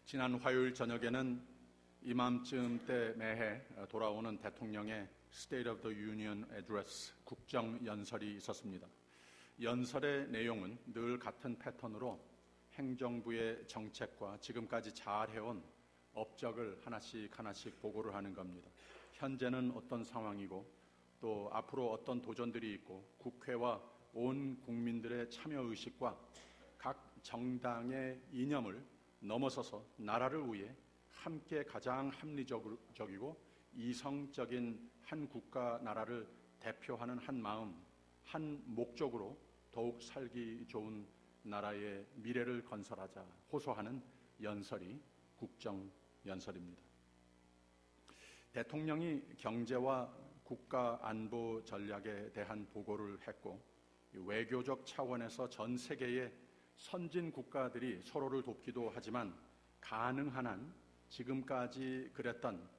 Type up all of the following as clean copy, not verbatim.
지난 화요일 저녁에는 이맘쯤 때 매해 돌아오는 대통령의 State of the Union Address 국정연설이 있었습니다. 연설의 내용은 늘 같은 패턴으로 행정부의 정책과 지금까지 잘해온 업적을 하나씩 보고를 하는 겁니다. 현재는 어떤 상황이고 또 앞으로 어떤 도전들이 있고 국회와 온 국민들의 참여의식과 각 정당의 이념을 넘어서서 나라를 위해 함께 가장 합리적이고 이성적인 한 국가 나라를 대표하는 한 마음, 한 목적으로 더욱 살기 좋은 나라의 미래를 건설하자 호소하는 연설이 국정연설입니다. 대통령이 경제와 국가 안보 전략에 대한 보고를 했고 외교적 차원에서 전 세계의 선진 국가들이 서로를 돕기도 하지만 가능한 한 지금까지 그랬던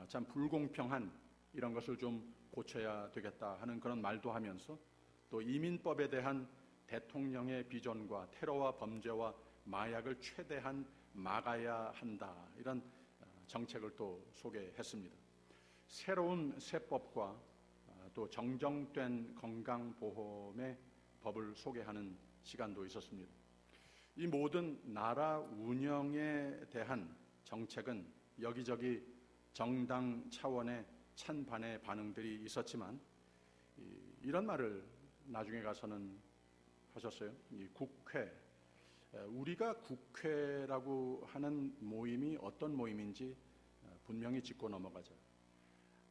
참 불공평한 이런 것을 좀 고쳐야 되겠다 하는 그런 말도 하면서 또 이민법에 대한 대통령의 비전과 테러와 범죄와 마약을 최대한 막아야 한다 이런 정책을 또 소개했습니다. 새로운 세법과 또 정정된 건강보험의 법을 소개하는 시간도 있었습니다. 이 모든 나라 운영에 대한 정책은 여기저기 정당 차원의 찬반의 반응들이 있었지만 이런 말을 나중에 가서는 하셨어요. 이 국회, 우리가 국회라고 하는 모임이 어떤 모임인지 분명히 짚고 넘어가자.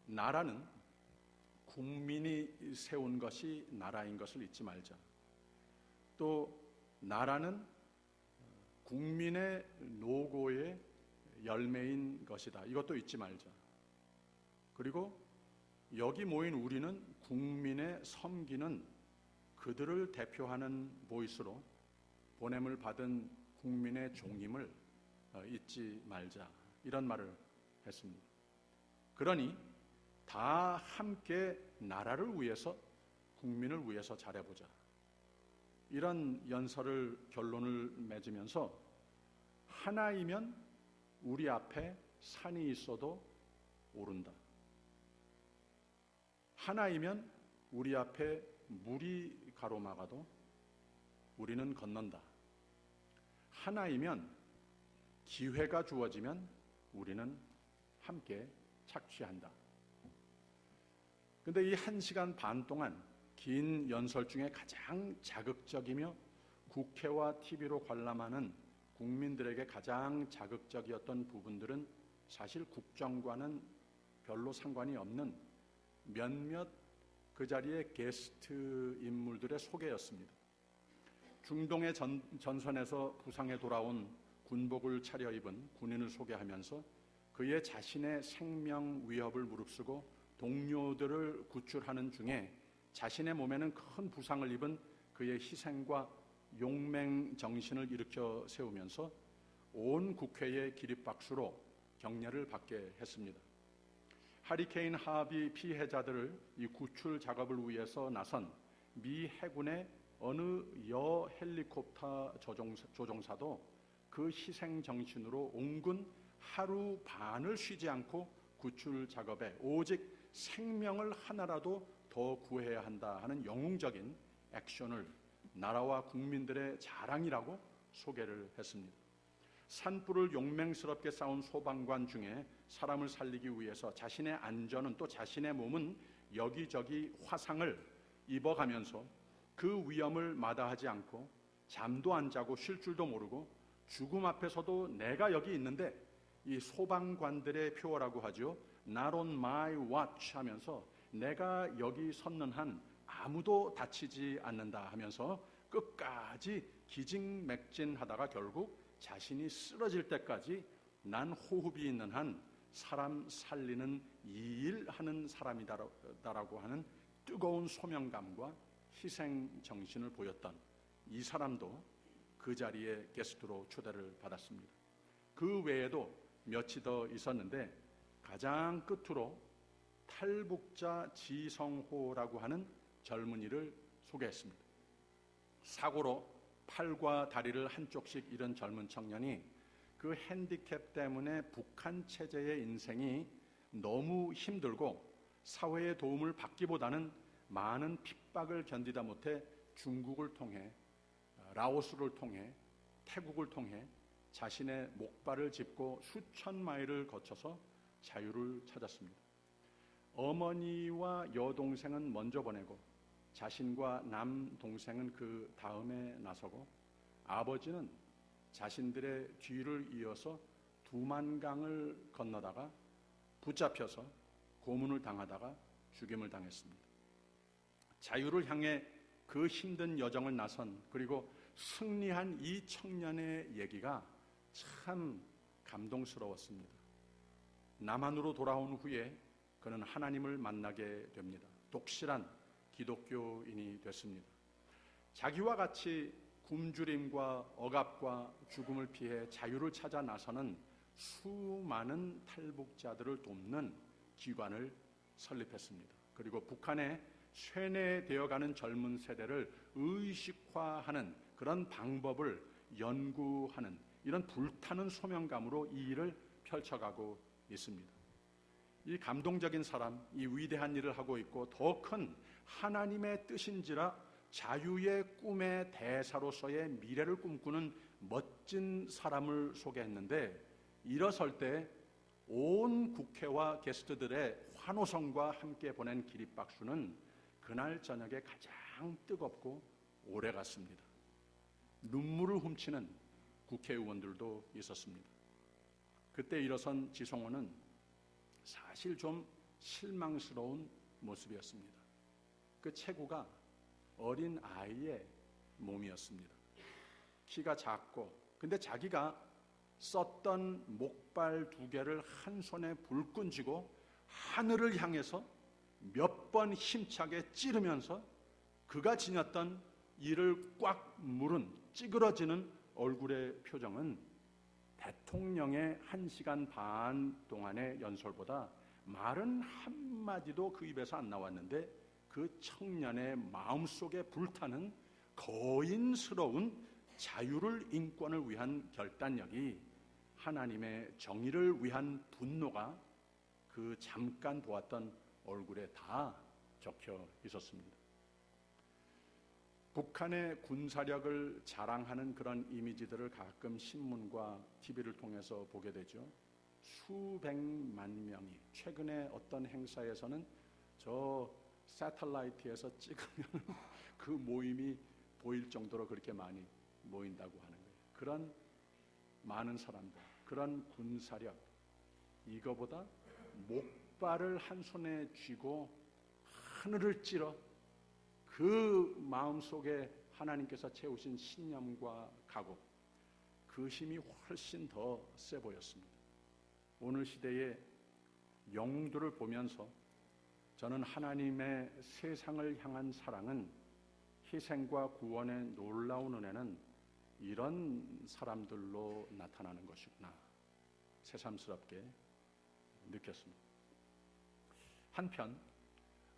나라는 국민이 세운 것이 나라인 것을 잊지 말자. 또 나라는 국민의 노고의 열매인 것이다. 이것도 잊지 말자. 그리고 여기 모인 우리는 국민의 섬기는 그들을 대표하는 보이스로 보냄을 받은 국민의 종임을 잊지 말자. 이런 말을 했습니다. 그러니 다 함께 나라를 위해서 국민을 위해서 잘해보자. 이런 연설을 결론을 맺으면서 하나이면 우리 앞에 산이 있어도 오른다. 하나이면 우리 앞에 물이 가로막아도 우리는 건넌다. 하나이면 기회가 주어지면 우리는 함께 착취한다. 그런데 이 1시간 반 동안 긴 연설 중에 가장 자극적이며 국회와 TV로 관람하는 국민들에게 가장 자극적이었던 부분들은 사실 국정과는 별로 상관이 없는 몇몇 그 자리의 게스트 인물들의 소개였습니다. 중동의 전선에서 부상해 돌아온 군복을 차려입은 군인을 소개하면서 그의 자신의 생명 위협을 무릅쓰고 동료들을 구출하는 중에 자신의 몸에는 큰 부상을 입은 그의 희생과 용맹 정신을 일으켜 세우면서 온 국회의 기립박수로 격려를 받게 했습니다. 하리케인 하비 피해자들을 이 구출 작업을 위해서 나선 미 해군의 어느 여 헬리콥터 조종사도 그 희생 정신으로 온군 하루 반을 쉬지 않고 구출 작업에 오직 생명을 하나라도 더 구해야 한다 하는 영웅적인 액션을 나라와 국민들의 자랑이라고 소개를 했습니다. 산불을 용맹스럽게 싸운 소방관 중에 사람을 살리기 위해서 자신의 안전은 또 자신의 몸은 여기저기 화상을 입어가면서 그 위험을 마다하지 않고 잠도 안 자고 쉴 줄도 모르고 죽음 앞에서도 내가 여기 있는데 이 소방관들의 표어라고 하죠. Not on my watch 하면서 내가 여기 섰는 한 아무도 다치지 않는다 하면서 끝까지 기진맥진하다가 결국 자신이 쓰러질 때까지 난 호흡이 있는 한 사람 살리는 이 일하는 사람이다라고 하는 뜨거운 소명감과 희생 정신을 보였던 이 사람도 그 자리에 게스트로 초대를 받았습니다. 그 외에도 몇이 더 있었는데 가장 끝으로 탈북자 지성호라고 하는 젊은이를 소개했습니다. 사고로 팔과 다리를 한쪽씩 잃은 젊은 청년이 그 핸디캡 때문에 북한 체제의 인생이 너무 힘들고 사회의 도움을 받기보다는 많은 핍박을 견디다 못해 중국을 통해 라오스를 통해 태국을 통해 자신의 목발을 짚고 수천 마일을 거쳐서 자유를 찾았습니다. 어머니와 여동생은 먼저 보내고 자신과 남동생은 그 다음에 나서고 아버지는 자신들의 뒤를 이어서 두만강을 건너다가 붙잡혀서 고문을 당하다가 죽임을 당했습니다. 자유를 향해 그 힘든 여정을 나선 그리고 승리한 이 청년의 얘기가 참 감동스러웠습니다. 남한으로 돌아온 후에 그는 하나님을 만나게 됩니다. 독실한 기독교인이 됐습니다. 자기와 같이 굶주림과 억압과 죽음을 피해 자유를 찾아 나서는 수많은 탈북자들을 돕는 기관을 설립했습니다. 그리고 북한에 쇠뇌되어가는 젊은 세대를 의식화하는 그런 방법을 연구하는 이런 불타는 소명감으로 이 일을 펼쳐가고 있습니다. 이 감동적인 사람, 이 위대한 일을 하고 있고 더 큰 하나님의 뜻인지라 자유의 꿈의 대사로서의 미래를 꿈꾸는 멋진 사람을 소개했는데 일어설 때 온 국회와 게스트들의 환호성과 함께 보낸 기립박수는 그날 저녁에 가장 뜨겁고 오래갔습니다. 눈물을 훔치는 국회의원들도 있었습니다. 그때 일어선 지성호는 사실 좀 실망스러운 모습이었습니다. 그 체구가 어린 아이의 몸이었습니다. 키가 작고 근데 자기가 썼던 목발 2개를 한 손에 불끈 쥐고 하늘을 향해서 몇 번 힘차게 찌르면서 그가 지녔던 이를 꽉 물은 찌그러지는 얼굴의 표정은 대통령의 1시간 반 동안의 연설보다 말은 한마디도 그 입에서 안 나왔는데 그 청년의 마음속에 불타는 거인스러운 자유를 인권을 위한 결단력이 하나님의 정의를 위한 분노가 그 잠깐 보았던 얼굴에 다 적혀 있었습니다. 북한의 군사력을 자랑하는 그런 이미지들을 가끔 신문과 TV를 통해서 보게 되죠. 수백만 명이 최근에 어떤 행사에서는 저 새틀라이트에서 찍으면 그 모임이 보일 정도로 그렇게 많이 모인다고 하는 거예요. 그런 많은 사람들, 그런 군사력, 이거보다 목발을 한 손에 쥐고 하늘을 찌러 그 마음속에 하나님께서 채우신 신념과 각오, 그 힘이 훨씬 더 세 보였습니다. 오늘 시대의 영웅들을 보면서 저는 하나님의 세상을 향한 사랑은 희생과 구원의 놀라운 은혜는 이런 사람들로 나타나는 것이구나 새삼스럽게 느꼈습니다. 한편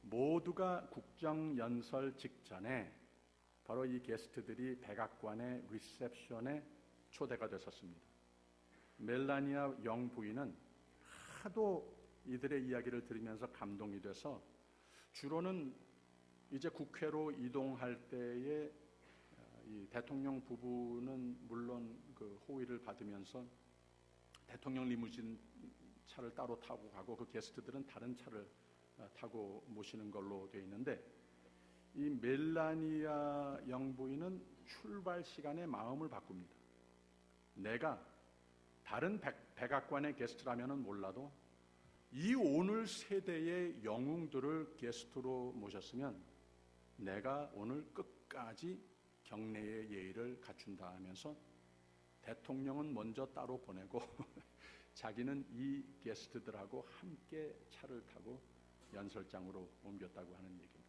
모두가 국정연설 직전에 바로 이 게스트들이 백악관의 리셉션에 초대가 됐었습니다. 멜라니아 영부인은 하도 이들의 이야기를 들으면서 감동이 돼서 주로는 이제 국회로 이동할 때에 이 대통령 부부는 물론 그 호의를 받으면서 대통령 리무진 차를 따로 타고 가고 그 게스트들은 다른 차를 타고 모시는 걸로 되어 있는데 이 멜라니아 영부인은 출발 시간에 마음을 바꿉니다. 내가 다른 백악관의 게스트라면은 몰라도 이 오늘 세대의 영웅들을 게스트로 모셨으면 내가 오늘 끝까지 경례의 예의를 갖춘다 하면서 대통령은 먼저 따로 보내고 자기는 이 게스트들하고 함께 차를 타고 연설장으로 옮겼다고 하는 얘기입니다.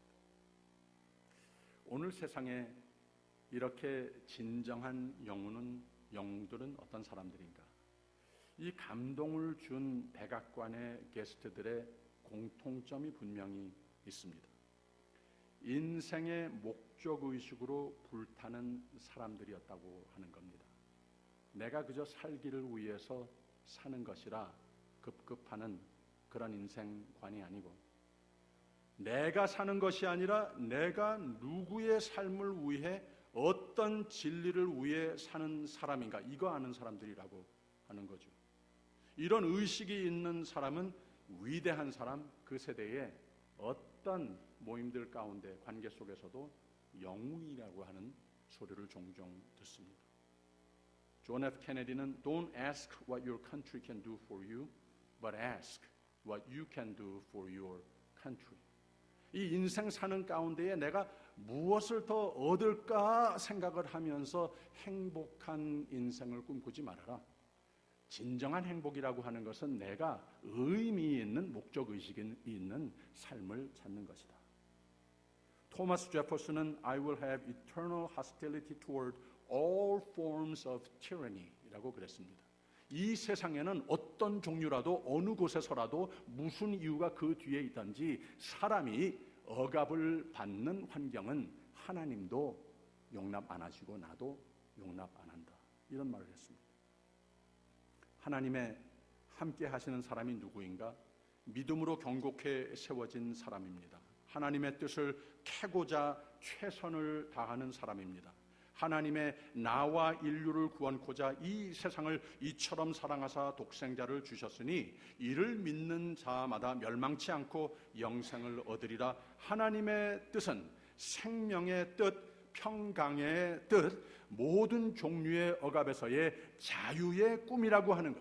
오늘 세상에 이렇게 진정한 영웅들은 어떤 사람들인가? 이 감동을 준 백악관의 게스트들의 공통점이 분명히 있습니다. 인생의 목적의식으로 불타는 사람들이었다고 하는 겁니다. 내가 그저 살기를 위해서 사는 것이라 급급하는 그런 인생관이 아니고, 내가 사는 것이 아니라 내가 누구의 삶을 위해 어떤 진리를 위해 사는 사람인가, 이거 아는 사람들이라고 하는 거죠. 이런 의식이 있는 사람은 위대한 사람, 그 세대의 어떤 모임들 가운데 관계 속에서도 영웅이라고 하는 소리를 종종 듣습니다. 존 F. 케네디는 Don't ask what your country can do for you, but ask what you can do for your country. 이 인생 사는 가운데에 내가 무엇을 더 얻을까 생각을 하면서 행복한 인생을 꿈꾸지 말아라. 진정한 행복이라고 하는 것은 내가 의미 있는 목적의식이 있는 삶을 찾는 것이다. 토마스 제퍼슨은 I will have eternal hostility toward all forms of tyranny 라고 그랬습니다. 이 세상에는 어떤 종류라도 어느 곳에서라도 무슨 이유가 그 뒤에 있든지 사람이 억압을 받는 환경은 하나님도 용납 안 하시고 나도 용납 안 한다, 이런 말을 했습니다. 하나님의 함께 하시는 사람이 누구인가? 믿음으로 경고케 세워진 사람입니다. 하나님의 뜻을 캐고자 최선을 다하는 사람입니다. 하나님의 나와 인류를 구원코자 이 세상을 이처럼 사랑하사 독생자를 주셨으니 이를 믿는 자마다 멸망치 않고 영생을 얻으리라. 하나님의 뜻은 생명의 뜻, 평강의 뜻, 모든 종류의 억압에서의 자유의 꿈이라고 하는 것.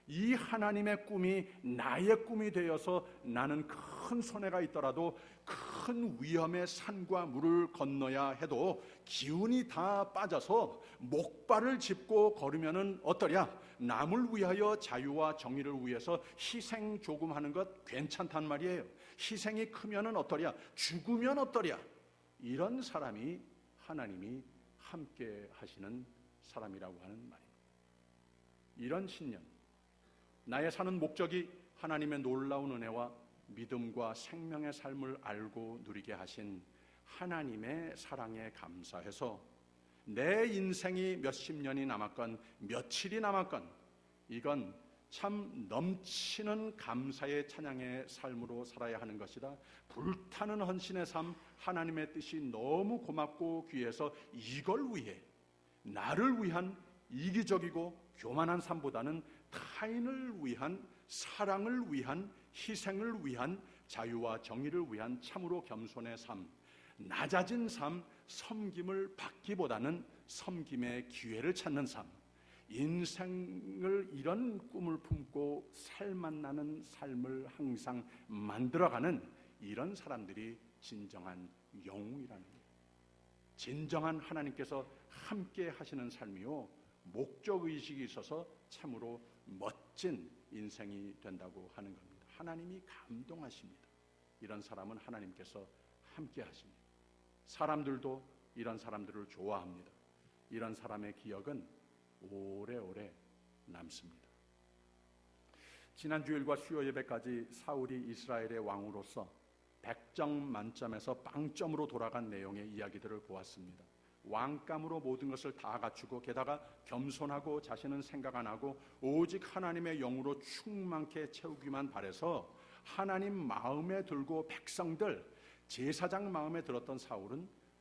이 하나님의 꿈이 나의 꿈이 되어서 나는 큰 손해가 있더라도, 큰 위험의 산과 물을 건너야 해도 기운이 다 빠져서 목발을 짚고 걸으면은 어떠랴? 남을 위하여 자유와 정의를 위해서 희생 조금 하는 것 괜찮단 말이에요. 희생이 크면은 어떠랴? 죽으면 어떠랴? 이런 사람이 하나님이 함께 하시는 사람이라고 하는 말입니다. 이런 신념, 나의 사는 목적이 하나님의 놀라운 은혜와 믿음과 생명의 삶을 알고 누리게 하신 하나님의 사랑에 감사해서 내 인생이 몇십 년이 남았건 며칠이 남았건 이건 참 넘치는 감사의 찬양의 삶으로 살아야 하는 것이다. 불타는 헌신의 삶, 하나님의 뜻이 너무 고맙고 귀해서 이걸 위해, 나를 위한 이기적이고 교만한 삶보다는 타인을 위한, 사랑을 위한, 희생을 위한, 자유와 정의를 위한 참으로 겸손의 삶, 낮아진 삶, 섬김을 받기보다는 섬김의 기회를 찾는 삶, 인생을 이런 꿈을 품고 살만나는 삶을 항상 만들어가는 이런 사람들이 진정한 영웅이라는 거예요. 진정한 하나님께서 함께 하시는 삶이요, 목적의식이 있어서 참으로 멋진 인생이 된다고 하는 겁니다. 하나님이 감동하십니다. 이런 사람은 하나님께서 함께 하십니다. 사람들도 이런 사람들을 좋아합니다. 이런 사람의 기억은 오래오래 남습니다. 지난 주일과 수요 예배까지 사울이 이스라엘의 왕으로서 100점 만점에서 빵점으로 돌아간 내용의 이야기들을 보았습니다. 왕감으로 모든 것을 다 갖추고 게다가 겸손하고 자신은 생각 안 하고 오직 하나님의 영으로 충만케 채우기만 바라서 하나님 마음에 들고 백성들, 제사장 마음에 들었던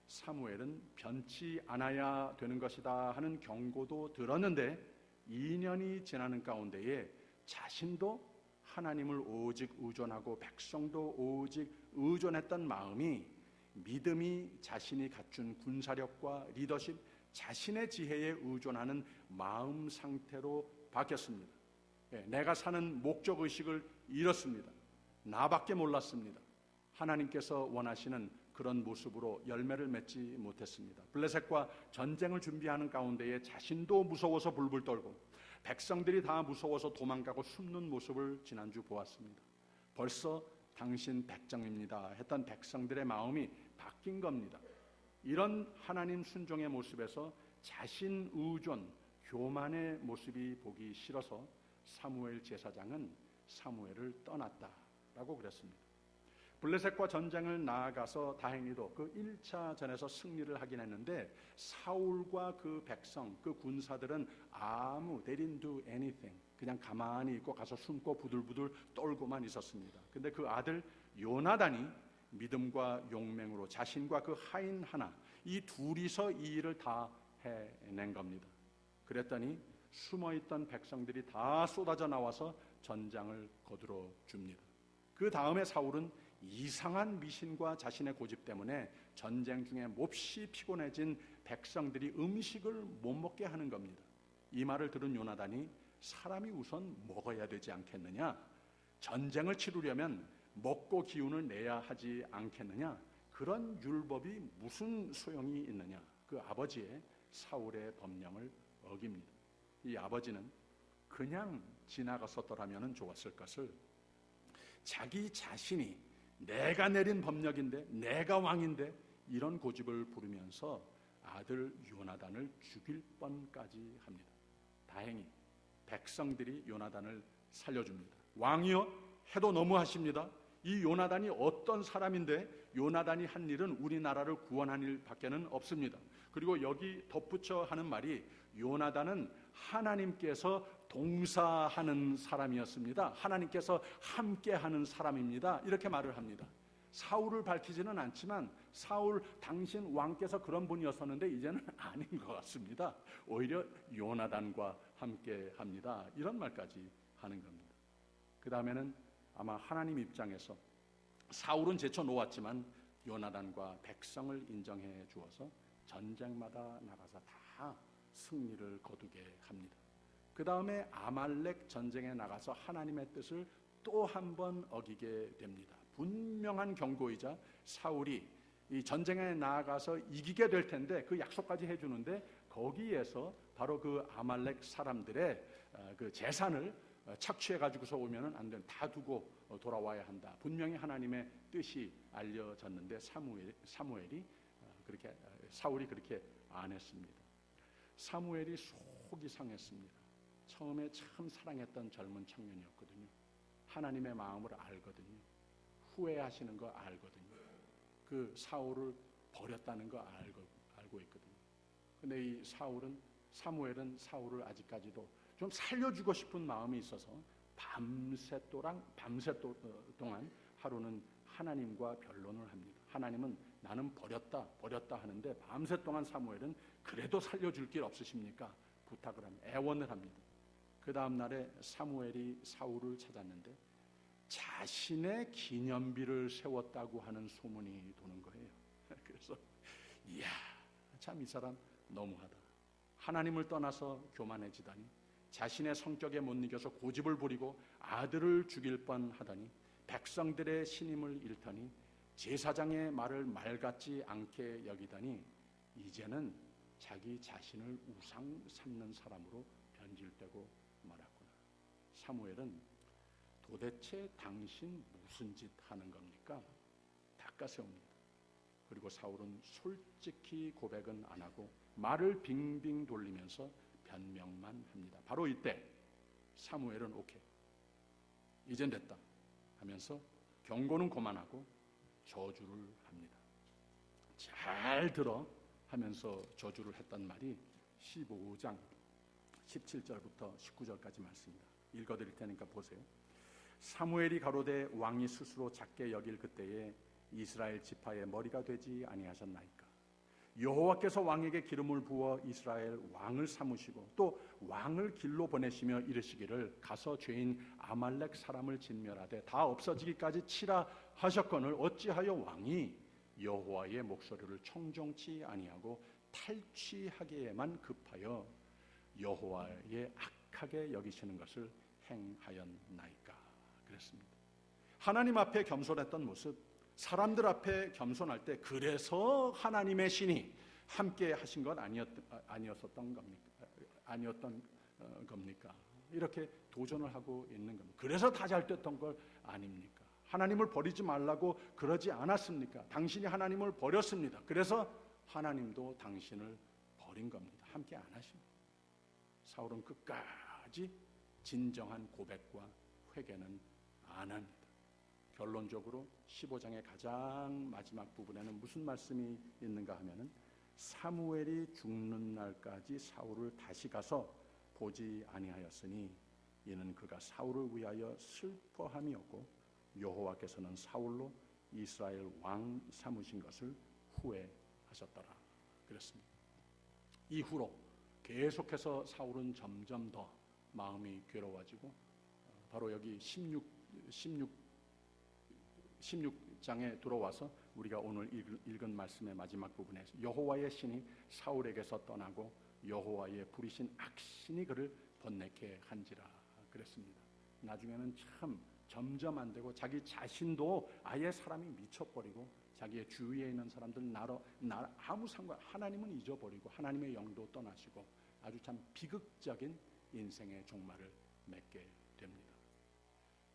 사무엘은 변치 않아야 되는 것이다 하는 경고도 들었는데 2년이 지나는 가운데에 자신도 하나님을 오직 의존하고 백성도 오직 의존했던 마음이 믿음이 자신이 갖춘 군사력과 리더십, 자신의 지혜에 의존하는 마음 상태로 바뀌었습니다. 내가 사는 목적의식을 잃었습니다. 나밖에 몰랐습니다. 하나님께서 원하시는 그런 모습으로 열매를 맺지 못했습니다. 블레셋과 전쟁을 준비하는 가운데에 자신도 무서워서 불불 떨고 백성들이 다 무서워서 도망가고 숨는 모습을 지난주 보았습니다. 벌써 당신 백성입니다 했던 백성들의 마음이 바뀐 겁니다. 이런 하나님 순종의 모습에서 자신 의존, 교만의 모습이 보기 싫어서 사무엘 제사장은 사무엘을 떠났다라고 그랬습니다. 블레셋과 전쟁을 나아가서 다행히도 그 1차 전에서 승리를 하긴 했는데 사울과 그 백성, 그 군사들은 they didn't do anything. 그냥 가만히 있고 가서 숨고 부들부들 떨고만 있었습니다. 근데 그 아들 요나단이 믿음과 용맹으로 자신과 그 하인 하나, 이 둘이서 이 일을 다 해낸 겁니다. 그랬더니 숨어있던 백성들이 다 쏟아져 나와서 전장을 거두러 줍니다. 그 다음에 사울은 이상한 미신과 자신의 고집 때문에 전쟁 중에 몹시 피곤해진 백성들이 음식을 못 먹게 하는 겁니다. 이 말을 들은 요나단이 사람이 우선 먹어야 되지 않겠느냐? 전쟁을 치르려면 먹고 기운을 내야 하지 않겠느냐? 그런 율법이 무슨 소용이 있느냐? 그 아버지의 사울의 법령을 어깁니다. 이 아버지는 그냥 지나갔었더라면 좋았을 것을 자기 자신이 내가 내린 법령인데 내가 왕인데 이런 고집을 부리면서 아들 요나단을 죽일 뻔까지 합니다. 다행히 백성들이 요나단을 살려줍니다. 왕이여 해도 너무하십니다. 이 요나단이 어떤 사람인데 요나단이 한 일은 우리나라를 구원한 일밖에는 없습니다. 그리고 여기 덧붙여 하는 말이 요나단은 하나님께서 동사하는 사람이었습니다. 하나님께서 함께하는 사람입니다. 이렇게 말을 합니다. 사울을 밝히지는 않지만 사울 당신 왕께서 그런 분이었었는데 이제는 아닌 것 같습니다. 오히려 요나단과 함께합니다. 이런 말까지 하는 겁니다. 그 다음에는 아마 하나님 입장에서 사울은 제쳐놓았지만 요나단과 백성을 인정해 주어서 전쟁마다 나가서 다 승리를 거두게 합니다. 그 다음에 아말렉 전쟁에 나가서 하나님의 뜻을 또 한 번 어기게 됩니다. 분명한 경고이자 사울이 이 전쟁에 나아가서 이기게 될 텐데 그 약속까지 해주는데 거기에서 바로 그 아말렉 사람들의 그 재산을 착취해 가지고서 오면은 안 된다. 다 두고 돌아와야 한다. 분명히 하나님의 뜻이 알려졌는데 사무엘이 그렇게 사울이 그렇게 안 했습니다. 사무엘이 속이 상했습니다. 처음에 참 사랑했던 젊은 청년이었거든요. 하나님의 마음을 알거든요. 후회하시는 거 알거든요. 그 사울을 버렸다는 거 알고 있거든요. 근데 이 사무엘은 사울을 아직까지도 좀 살려주고 싶은 마음이 있어서 밤새 동안 하루는 하나님과 변론을 합니다. 하나님은 나는 버렸다 하는데 밤새 동안 사무엘은 그래도 살려줄 길 없으십니까? 부탁을 합니다. 애원을 합니다. 그 다음 날에 사무엘이 사울을 찾았는데 자신의 기념비를 세웠다고 하는 소문이 도는 거예요. 그래서 이야, 참 이 사람 너무하다. 하나님을 떠나서 교만해지다니, 자신의 성격에 못 이겨서 고집을 부리고 아들을 죽일 뻔하다니, 백성들의 신임을 잃더니 제사장의 말을 말 같지 않게 여기다니 이제는 자기 자신을 우상 삼는 사람으로 변질되고 말았구나. 사무엘은 도대체 당신 무슨 짓 하는 겁니까? 닦아세웁니다. 그리고 사울은 솔직히 고백은 안 하고 말을 빙빙 돌리면서 변명만 합니다. 바로 이때 사무엘은 오케이, 이젠 됐다 하면서 경고는 그만하고 저주를 합니다. 잘 들어 하면서 저주를 했던 말이 15장 17절부터 19절까지 말씀입니다. 읽어드릴 테니까 보세요. 사무엘이 가로되 왕이 스스로 작게 여길 그때에 이스라엘 지파의 머리가 되지 아니하셨나이까. 여호와께서 왕에게 기름을 부어 이스라엘 왕을 삼으시고 또 왕을 길로 보내시며 이르시기를 가서 죄인 아말렉 사람을 진멸하되 다 없어지기까지 치라 하셨거늘 어찌하여 왕이 여호와의 목소리를 청종치 아니하고 탈취하기에만 급하여 여호와의 악하게 여기시는 것을 행하였나이까. 그랬습니다. 하나님 앞에 겸손했던 모습, 사람들 앞에 겸손할 때 그래서 하나님의 신이 함께 하신 건 아니었던 겁니까? 이렇게 도전을 하고 있는 겁니다. 그래서 다 잘 됐던 걸 아닙니까? 하나님을 버리지 말라고 그러지 않았습니까? 당신이 하나님을 버렸습니다. 그래서 하나님도 당신을 버린 겁니다. 함께 안 하십니다. 사울은 끝까지 진정한 고백과 회개는 안 합니다. 결론적으로 15장의 가장 마지막 부분에는 무슨 말씀이 있는가 하면은 사무엘이 죽는 날까지 사울을 다시 가서 보지 아니하였으니 이는 그가 사울을 위하여 슬퍼함이었고 여호와께서는 사울로 이스라엘 왕 삼으신 것을 후회하셨더라 그랬습니다. 이후로 계속해서 사울은 점점 더 마음이 괴로워지고 바로 여기 16장에 들어와서 우리가 오늘 읽은 말씀의 마지막 부분에 여호와의 신이 사울에게서 떠나고 여호와의 부리신 악신이 그를 번뇌케 한지라 그랬습니다. 나중에는 참 점점 안 되고 자기 자신도 아예 사람이 미쳐버리고 자기의 주위에 있는 사람들 나라 아무 상관 하나님은 잊어버리고 하나님의 영도 떠나시고 아주 참 비극적인 인생의 종말을 맺게 됩니다.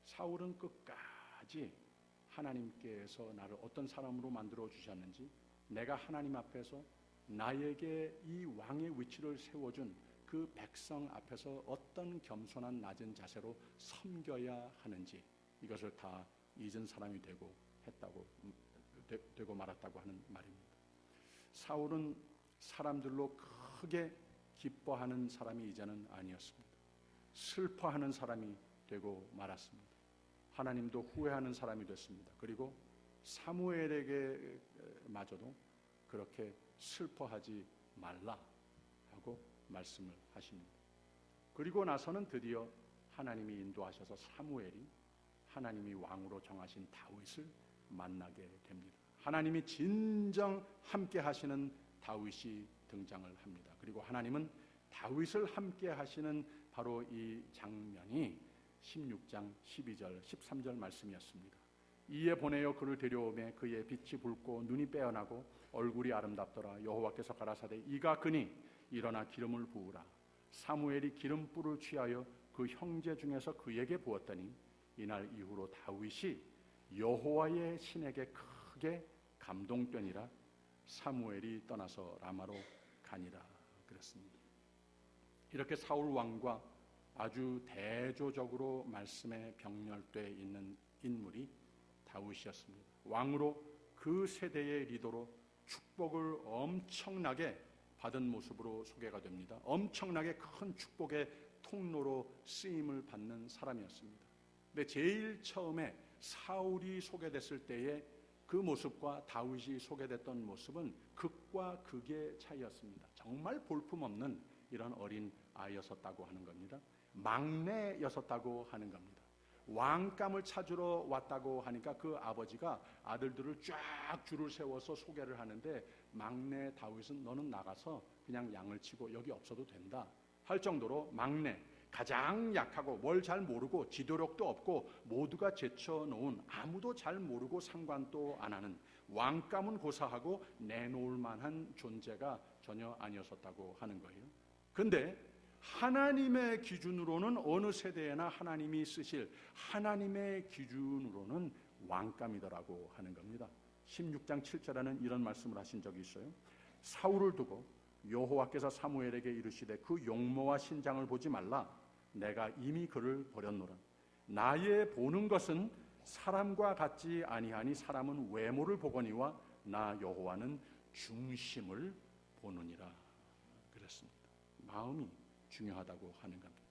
사울은 끝까지 하나님께서 나를 어떤 사람으로 만들어 주셨는지 내가 하나님 앞에서 나에게 이 왕의 위치를 세워준 그 백성 앞에서 어떤 겸손한 낮은 자세로 섬겨야 하는지 이것을 다 잊은 사람이 되고 말았다고 하는 말입니다. 사울은 사람들로 크게 기뻐하는 사람이 이제는 아니었습니다. 슬퍼하는 사람이 되고 말았습니다. 하나님도 후회하는 사람이 됐습니다. 그리고 사무엘에게 마저도 그렇게 슬퍼하지 말라 하고 말씀을 하십니다. 그리고 나서는 드디어 하나님이 인도하셔서 사무엘이 하나님이 왕으로 정하신 다윗을 만나게 됩니다. 하나님이 진정 함께 하시는 다윗이 등장을 합니다. 그리고 하나님은 다윗을 함께 하시는 바로 이 장면이 16장 12절 13절 말씀이었습니다. 이에 보내어 그를 데려오매 그의 빛이 붉고 눈이 빼어나고 얼굴이 아름답더라. 여호와께서 가라사대 이가 그니 일어나 기름을 부으라. 사무엘이 기름불을 취하여 그 형제 중에서 그에게 부었더니 이날 이후로 다윗이 여호와의 신에게 크게 감동되니라. 사무엘이 떠나서 라마로 가니라 그랬습니다. 이렇게 사울 왕과 아주 대조적으로 말씀에 병렬돼 있는 인물이 다윗이었습니다. 왕으로 그 세대의 리더로 축복을 엄청나게 받은 모습으로 소개가 됩니다. 엄청나게 큰 축복의 통로로 쓰임을 받는 사람이었습니다. 근데 제일 처음에 사울이 소개됐을 때의 그 모습과 다윗이 소개됐던 모습은 극과 극의 차이였습니다. 정말 볼품없는 이런 어린 아이였었다고 하는 겁니다. 막내였었다고 하는 겁니다. 왕감을 찾으러 왔다고 하니까 그 아버지가 아들들을 쫙 줄을 세워서 소개를 하는데 막내 다윗은 너는 나가서 그냥 양을 치고 여기 없어도 된다 할 정도로 막내, 가장 약하고 뭘 잘 모르고 지도력도 없고 모두가 제쳐놓은 아무도 잘 모르고 상관도 안 하는 왕감은 고사하고 내놓을 만한 존재가 전혀 아니었었다고 하는 거예요. 근데 하나님의 기준으로는 어느 세대에나 하나님이 쓰실 하나님의 기준으로는 왕감이더라고 하는 겁니다. 16장 7절에는 이런 말씀을 하신 적이 있어요. 사울을 두고 여호와께서 사무엘에게 이르시되 그 용모와 신장을 보지 말라. 내가 이미 그를 버렸노라. 나의 보는 것은 사람과 같지 아니하니 사람은 외모를 보거니와 나 여호와는 중심을 보느니라 그랬습니다. 마음이 중요하다고 하는 겁니다.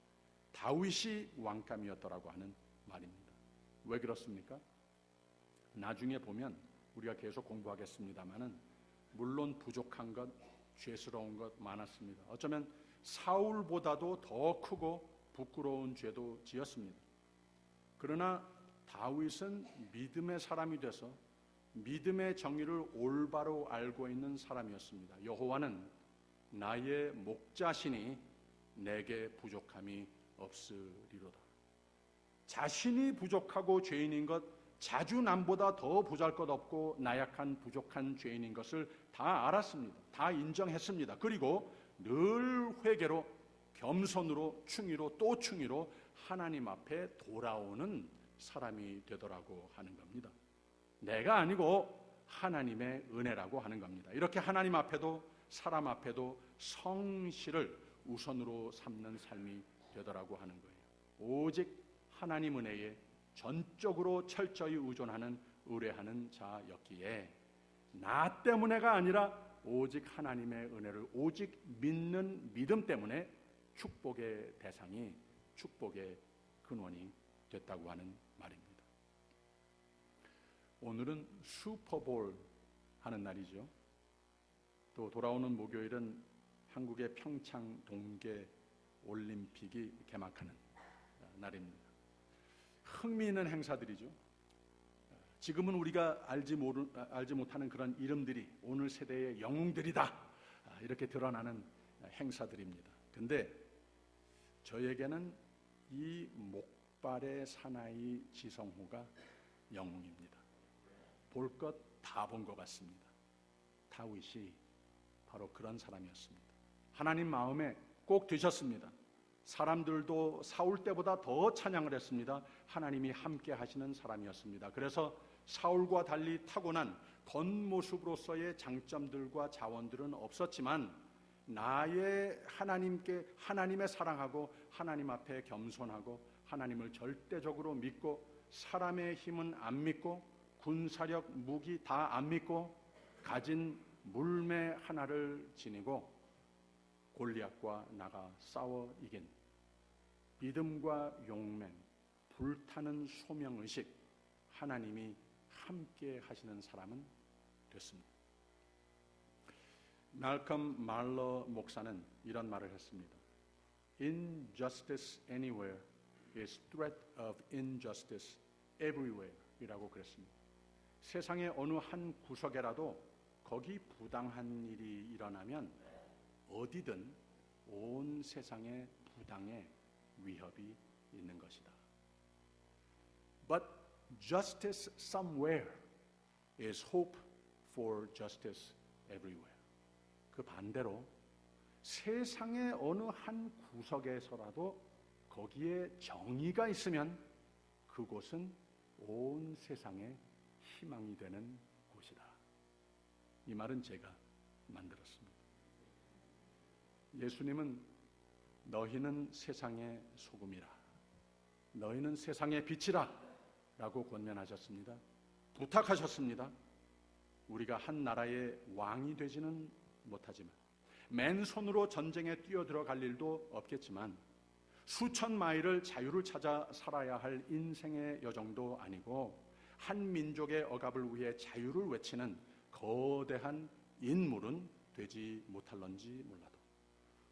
다윗이 왕감이었더라고 하는 말입니다. 왜 그렇습니까? 나중에 보면 우리가 계속 공부하겠습니다마는 물론 부족한 것, 죄스러운 것 많았습니다. 어쩌면 사울보다도 더 크고 부끄러운 죄도 지었습니다. 그러나 다윗은 믿음의 사람이 돼서 믿음의 정의를 올바로 알고 있는 사람이었습니다. 여호와는 나의 목자시니 내게 부족함이 없으리로다. 자신이 부족하고 죄인인 것, 자주 남보다 더 보잘것없고 나약한 부족한 죄인인 것을 다 알았습니다. 다 인정했습니다. 그리고 늘 회개로 겸손으로 충의로 또 충의로 하나님 앞에 돌아오는 사람이 되더라고 하는 겁니다. 내가 아니고 하나님의 은혜라고 하는 겁니다. 이렇게 하나님 앞에도 사람 앞에도 성실을 우선으로 삼는 삶이 되더라고 하는 거예요. 오직 하나님 은혜에 전적으로 철저히 의존하는 의뢰하는 자였기에 나 때문에가 아니라 오직 하나님의 은혜를 오직 믿는 믿음 때문에 축복의 대상이 축복의 근원이 됐다고 하는 말입니다. 오늘은 슈퍼볼 하는 날이죠. 또 돌아오는 목요일은 한국의 평창 동계 올림픽이 개막하는 날입니다. 흥미있는 행사들이죠. 지금은 우리가 알지 못하는 그런 이름들이 오늘 세대의 영웅들이다 이렇게 드러나는 행사들입니다. 근데 저에게는 이 목발의 사나이 지성호가 영웅입니다. 볼 것 다 본 것 같습니다. 다윗이 바로 그런 사람이었습니다. 하나님 마음에 꼭 드셨습니다. 사람들도 사울 때보다 더 찬양을 했습니다. 하나님이 함께 하시는 사람이었습니다. 그래서 사울과 달리 타고난 겉모습으로서의 장점들과 자원들은 없었지만 나의 하나님의 사랑하고 하나님 앞에 겸손하고 하나님을 절대적으로 믿고 사람의 힘은 안 믿고 군사력 무기 다 안 믿고 가진 물매 하나를 지니고 골리앗과 나가 싸워 이긴 믿음과 용맹, 불타는 소명의식, 하나님이 함께 하시는 사람은 됐습니다. 말컴 말러 목사는 이런 말을 했습니다. Injustice anywhere is threat of injustice everywhere 이라고 그랬습니다. 세상의 어느 한 구석에라도 거기 부당한 일이 일어나면 어디든 온 세상에 부당의 위협이 있는 것이다. But justice somewhere is hope for justice everywhere. 그 반대로 세상의 어느 한 구석에서라도 거기에 정의가 있으면 그곳은 온 세상의 희망이 되는 곳이다. 이 말은 제가 만들었습니다. 예수님은 너희는 세상의 소금이라, 너희는 세상의 빛이라 라고 권면하셨습니다. 부탁하셨습니다. 우리가 한 나라의 왕이 되지는 못하지만, 맨손으로 전쟁에 뛰어들어갈 일도 없겠지만, 수천 마일을 자유를 찾아 살아야 할 인생의 여정도 아니고 한 민족의 억압을 위해 자유를 외치는 거대한 인물은 되지 못할런지 몰라도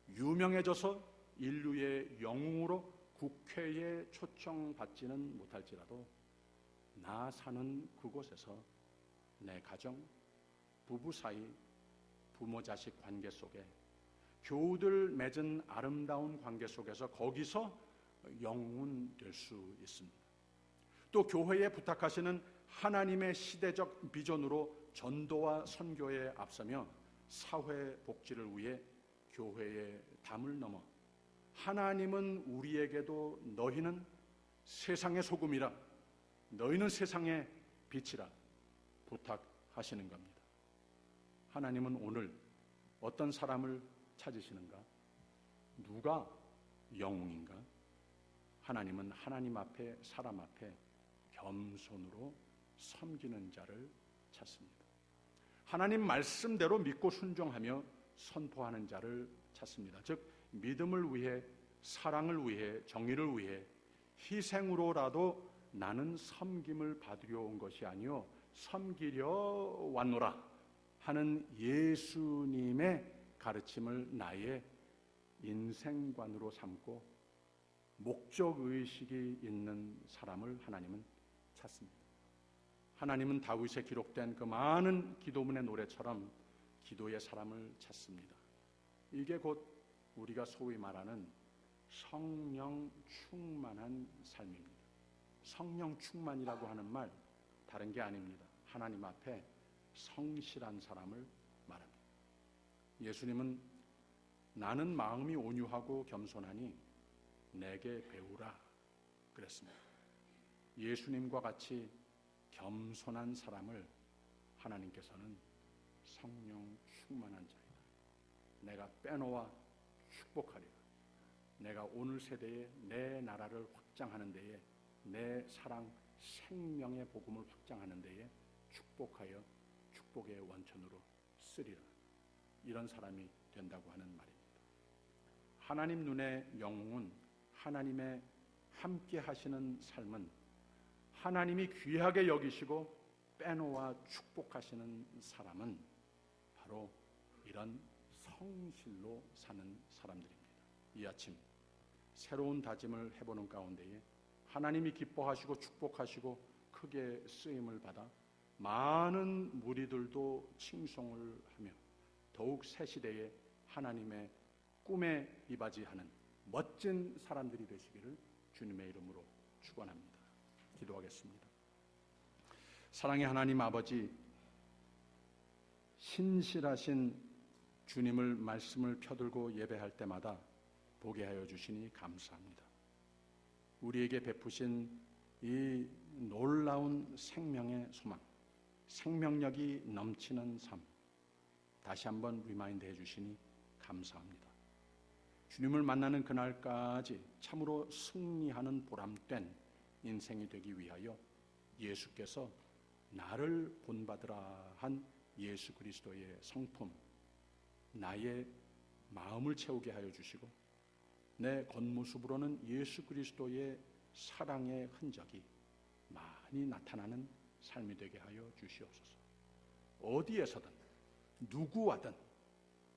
유명해져서 인류의 영웅으로 국회에 초청받지는 못할지라도 나 사는 그곳에서 내 가정, 부부 사이, 부모 자식 관계 속에 교우들 맺은 아름다운 관계 속에서 거기서 영웅은 될 수 있습니다. 또 교회에 부탁하시는 하나님의 시대적 비전으로 전도와 선교에 앞서며 사회 복지를 위해 교회의 담을 넘어 하나님은 우리에게도 너희는 세상의 소금이라, 너희는 세상의 빛이라 부탁하시는 겁니다. 하나님은 오늘 어떤 사람을 찾으시는가? 누가 영웅인가? 하나님은 하나님 앞에, 사람 앞에 겸손으로 섬기는 자를 찾습니다. 하나님 말씀대로 믿고 순종하며 선포하는 자를 찾습니다. 즉 믿음을 위해, 사랑을 위해, 정의를 위해 희생으로라도 나는 섬김을 받으려 온 것이 아니요 섬기려 왔노라 하는 예수님의 가르침을 나의 인생관으로 삼고 목적의식이 있는 사람을 하나님은 찾습니다. 하나님은 다윗에 기록된 그 많은 기도문의 노래처럼 기도의 사람을 찾습니다. 이게 곧 우리가 소위 말하는 성령 충만한 삶입니다. 성령 충만이라고 하는 말 다른 게 아닙니다. 하나님 앞에 성실한 사람을 말합니다. 예수님은 나는 마음이 온유하고 겸손하니 내게 배우라 그랬습니다. 예수님과 같이 겸손한 사람을 하나님께서는 성령 충만한 자이다, 내가 빼놓아 축복하리라, 내가 오늘 세대에 내 나라를 확장하는 데에 내 사랑, 생명의 복음을 확장하는 데에 축복하여 축복의 원천으로 쓰리라. 이런 사람이 된다고 하는 말입니다. 하나님 눈의 영웅은, 하나님의 함께 하시는 삶은, 하나님이 귀하게 여기시고 빼놓아 축복하시는 사람은 바로 이런 성실로 사는 사람들입니다. 이 아침 새로운 다짐을 해보는 가운데에 하나님이 기뻐하시고 축복하시고 크게 쓰임을 받아 많은 무리들도 칭송을 하며 더욱 새 시대에 하나님의 꿈에 이바지하는 멋진 사람들이 되시기를 주님의 이름으로 축원합니다. 기도하겠습니다. 사랑의 하나님 아버지, 신실하신 주님을 말씀을 펴들고 예배할 때마다 보게 하여 주시니 감사합니다. 우리에게 베푸신 이 놀라운 생명의 소망, 생명력이 넘치는 삶, 다시 한번 리마인드 해주시니 감사합니다. 주님을 만나는 그날까지 참으로 승리하는 보람된 인생이 되기 위하여 예수께서 나를 본받으라 한 예수 그리스도의 성품, 나의 마음을 채우게 하여 주시고 내 겉모습으로는 예수 그리스도의 사랑의 흔적이 많이 나타나는 삶이 되게 하여 주시옵소서. 어디에서든 누구와든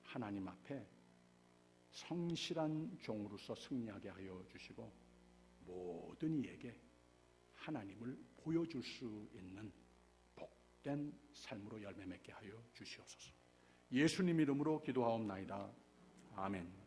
하나님 앞에 성실한 종으로서 승리하게 하여 주시고 모든 이에게 하나님을 보여줄 수 있는 복된 삶으로 열매 맺게 하여 주시옵소서. 예수님 이름으로 기도하옵나이다. 아멘.